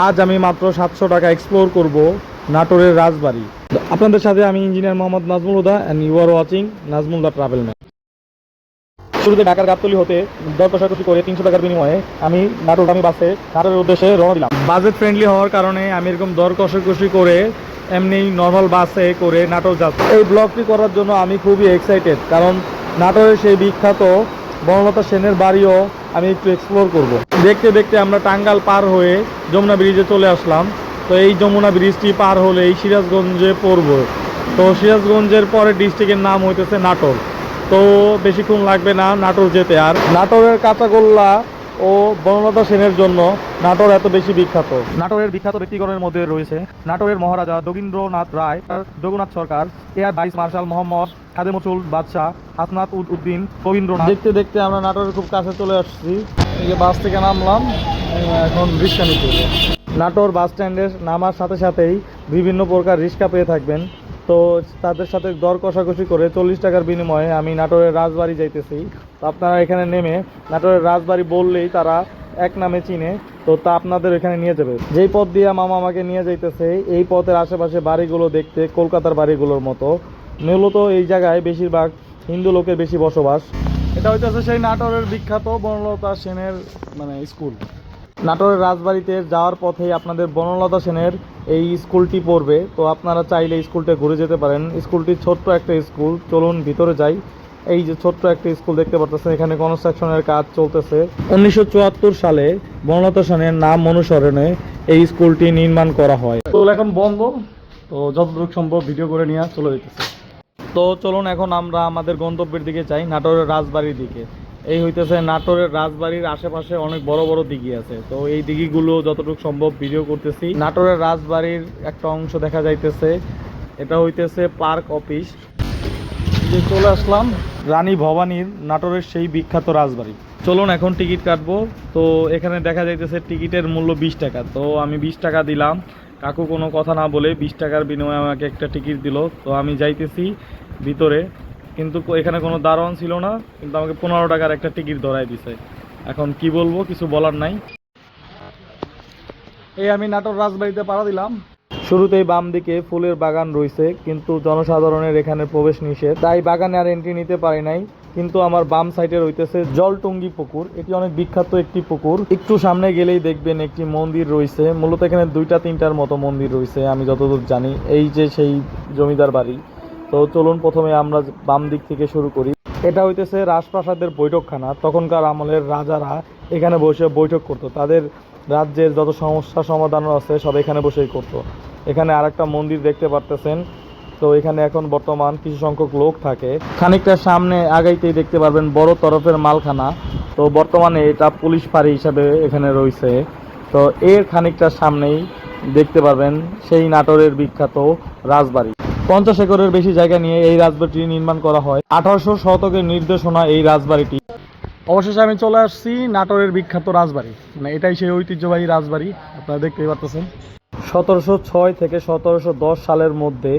আজ আমি মাত্র 700 টাকা এক্সপ্লোর করব নাটোরের রাজবাড়ি। আপনাদের সাথে আমি engineer Mohammad Nazmul Huda and you are watching Nazmul the travel man. শুরুতে ঢাকার গাবতলী হতে দর কষাকষি করে 300 টাকার বিনিময়ে আমি নাটোরগামী বাসে নাটোরের উদ্দেশ্যে রওনা দিলাম। বাজেট ফ্রেন্ডলি হওয়ার কারণে আমি এরকম দর কষাকষি করে এমনি নর্মাল বাসে করে নাটোর যাচ্ছি। এই ব্লগটি করার জন্য আমি খুবই এক্সাইটেড, কারণ নাটোরের সেই বিখ্যাত বনলতা সেনের বাড়িও আমি একটু এক্সপ্লোর করব। দেখতে দেখতে আমরা টাঙ্গাইল পার হয়ে যমুনা ব্রিজে চলে আসলাম। তো এই যমুনা ব্রিজটি পার হলেই সিরাজগঞ্জে পড়ব। তো সিরাজগঞ্জের পরে ডিস্ট্রিক্টের নাম হইতেছে নাটোর। তো বেশিক্ষণ লাগবে না নাটোর যেতে। আর নাটোরের কাঁচাগোল্লা ও বনলতা সেনের জন্য নাটোর এত বেশি বিখ্যাত। নাটোরের বিখ্যাত ব্যক্তিগণের মধ্যে রয়েছে নাটোরের Maharaja Jogindranath Roy, Raghunath Sarkar, air vice marshal Mohammad Khademul Badshah, Hasnat Uddin, Rabindranath. দেখতে দেখতে আমরা নাটোরের খুব কাছে চলে আসছি। এই যে বাস থেকে নামলাম, এখন রিক্সা নিতে হবে। নাটোর বাস স্ট্যান্ডে নামার সাথে সাথেই বিভিন্ন প্রকার রিক্সা পেয়ে থাকবেন। তো তাদের সাথে দর কষাকষি করে 40 টাকার বিনিময়ে আমি নাটোরের রাজবাড়ি যাইতেছি। তো আপনারা এখানে নেমে নাটোরের রাজবাড়ি বললেই তারা এক নামে চিনে, তো তা আপনাদের এখানে নিয়ে যাবে। যেই পথ দিয়ে মামা আমাকে নিয়ে যাইতেছে, এই পথের আশেপাশে বাড়িগুলো দেখতে কলকাতার বাড়িগুলোর মতো। মূলত এই জায়গায় বেশিরভাগ হিন্দু লোকের বেশি বসবাস। এটা হইতেছে সেই নাটোরের বিখ্যাত বনলতা সেনের স্কুল। নাটোরের রাজবাড়িতে যাওয়ার পথেই আপনাদের বনলতা সেনের এই স্কুলটি পড়বে। তো আপনারা চাইলে স্কুলটা ঘুরে যেতে পারেন। স্কুলটি ছোট্ট একটা স্কুল, চলুন ভিতরে যাই। এই যে ছোট্ট একটা স্কুল দেখতে পাচ্ছেন, এখানে কনস্ট্রাকশনের কাজ চলতেছে। 1974 সালে বনলতা সেনের নাম অনুসরণে এই স্কুলটি নির্মাণ করা হয়। স্কুল এখন বন্ধ, তো যতটুকু সম্ভব ভিডিও করে নিয়ে চলে যেতেছে। তো চলুন এখন আমরা আমাদের গন্তব্যের দিকে যাই, নাটোরের রাজবাড়ির দিকে। এই হইতেছে নাটোরের রাজবাড়ির আশেপাশে অনেক বড় বড় দিঘি আছে। তো এই দিঘিগুলো যতটুকু সম্ভব ভিডিও করতেছি। নাটোরের রাজবাড়ির একটা অংশ দেখা যাইতেছে, এটা হইতেছে পার্ক অফিস। যে চলে আসলাম রানী ভবানীর নাটোরের সেই বিখ্যাত রাজবাড়ি। চলুন এখন টিকিট কাটবো। তো এখানে দেখা যাইতেছে টিকিটের মূল্য 20 টাকা। তো আমি 20 টাকা দিলাম। কাকু কোনো কথা না বলে 20 টাকার বিনিময়ে আমাকে একটা টিকিট দিল। তো আমি যাইতেছি ভিতরে, কিন্তু এখানে কোনো দারোয়ান ছিল না, কিন্তু আমাকে 15 টাকার একটা টিকিট ধরাই দিছে। এখন কি বলবো, কিছু বলার নাই। এই আমি নাটোর রাজবাড়িতে পাড়া দিলাম। শুরুতেই বাম দিকে ফুলের বাগান রয়েছে, কিন্তু জনসাধারণের এখানে প্রবেশ নিষেধ, তাই বাগানে আর এন্ট্রি নিতে পারি নাই। কিন্তু আমার বাম সাইডে রইতেছে জলটুঙ্গি পুকুর। এটি অনেক বিখ্যাত একটি পুকুর। একটু সামনে গেলেই দেখবেন একটি মন্দির রয়েছে। মূলত এখানে 2-3টার মতো মন্দির রয়েছে আমি যতদূর জানি। এই যে সেই জমিদার বাড়ি। তো চলুন প্রথমে আমরা বাম দিক থেকে শুরু করি। এটা হইতেছে রাজপ্রাসাদের বৈঠকখানা। তখনকার আমলের রাজারা এখানে বসে বৈঠক করতো, তাদের রাজ্যের যত সমস্যা সমাধান আছে সব এখানে বসেই করতো। এখানে আরেকটা মন্দির দেখতে পারতেছেন। তো এখানে এখন বর্তমান কিছু সংখ্যক লোক থাকে। খানিকটা সামনে আগাইতেই দেখতে পারবেন বড় তরফের মালখানা। তো বর্তমানে এটা পুলিশ ফাঁড়ি হিসাবে এখানে রয়েছে। তো এর খানিকটা সামনেই দেখতে পারবেন সেই নাটোরের বিখ্যাত রাজবাড়ি। 50 একরের বেশি জায়গা নিয়ে এই রাজবাড়িটি নির্মাণ করা হয়। 1800 শতকের নির্দেশনা এই রাজবাড়িটি। অবশেষে আমি চলে আসছি নাটোরের বিখ্যাত রাজবাড়ি। এটাই সেই ঐতিহ্যবাহী রাজবাড়ি, আপনারা দেখতেই পাচ্ছেন। 1706 থেকে 1710 সালের মধ্যে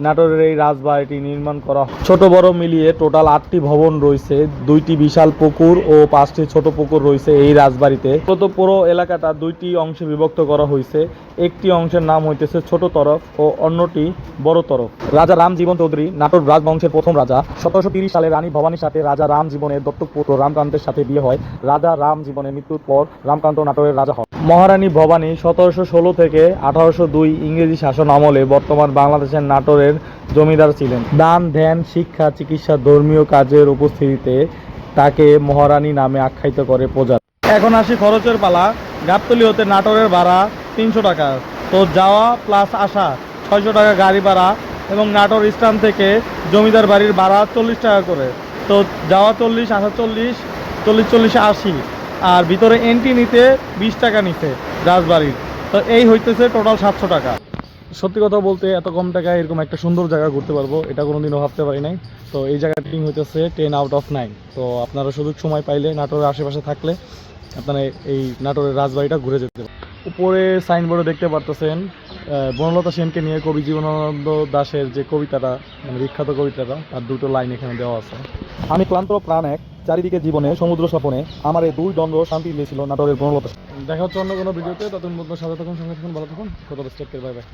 নাটোরের এই রাজবাড়িটি নির্মাণ করা হয়। ছোট বড় মিলিয়ে টোটাল 8টি ভবন রয়েছে, 2টি বিশাল পুকুর ও 5টি ছোট পুকুর রয়েছে এই রাজবাড়িতে। পুরো এলাকাটা 2টি অংশে বিভক্ত করা হয়েছে। একটি অংশের নাম হইতেছে ছোট তরফ ও অন্যটি বড় তরফ। রাজা রামজীবন চৌধুরী নাটোর রাজবংশের প্রথম রাজা। 1730 সালে রানী ভবানীর সাথে রাজা রামজীবনের দত্তক পুত্র রামকান্তের সাথে বিয়ে হয়। রাজা রামজীবনের মৃত্যুর পর রামকান্ত নাটোরের রাজা হন। মহারানী ভবানী 1716 থেকে 1802 ইংরেজি শাসন আমলে বর্তমান বাংলাদেশের নাটোরের জমিদার ছিলেন। দান ধ্যান শিক্ষা চিকিৎসা ধর্মীয় কাজের উপস্থিতিতে তাকে মহারানী নামে আখ্যায়িত করে প্রজা। এখন আসি খরচের পালা। গাবতলী হতে নাটোরের ভাড়া 300 টাকা। তো যাওয়া প্লাস আসা 600 টাকা গাড়ি ভাড়া, এবং নাটোর স্ট্যান্ড থেকে জমিদার বাড়ির ভাড়া 40 টাকা করে। তো যাওয়া 40, আসা 40, 40 80। আর ভিতরে এন্ট্রি নিতে 20 টাকা নিতে রাজবাড়ির। তো এই হইতেছে টোটাল 700 টাকা। সত্যি কথা বলতে এত কম টাকায় এরকম একটা সুন্দর জায়গা ঘুরতে পারবো এটা কোনোদিনও ভাবতে পারি নাই। তো এই জায়গার রেটিং হইতেছে 10 আউট অফ 9। তো আপনারা সুযোগ সময় পাইলে নাটোরের আশেপাশে থাকলে আপনারা এই নাটোরের রাজবাড়িটা ঘুরে যেতে পারেন। উপরে সাইনবোর্ডে দেখতে পারতেছেন বনলতা সেনকে নিয়ে কবি জীবনানন্দ দাশের যে কবিতাটা, বিখ্যাত কবিতাটা, তার 2টো লাইন এখানে দেওয়া আছে। আমি ক্লান্ত প্রাণ এক, চারিদিকে জীবনে সমুদ্র স্বপনে আমার এই দুই দ্বন্দ্ব শান্তি দিয়েছিল নাটোরের বনলতা। দেখা হচ্ছে অন্য কোনো ভিডিওতে, ততক্ষণ মধ্যে সাথে থাকুন, সঙ্গে থাকুন, ভালো থাকুন, কত স্টেপ বাই বাই।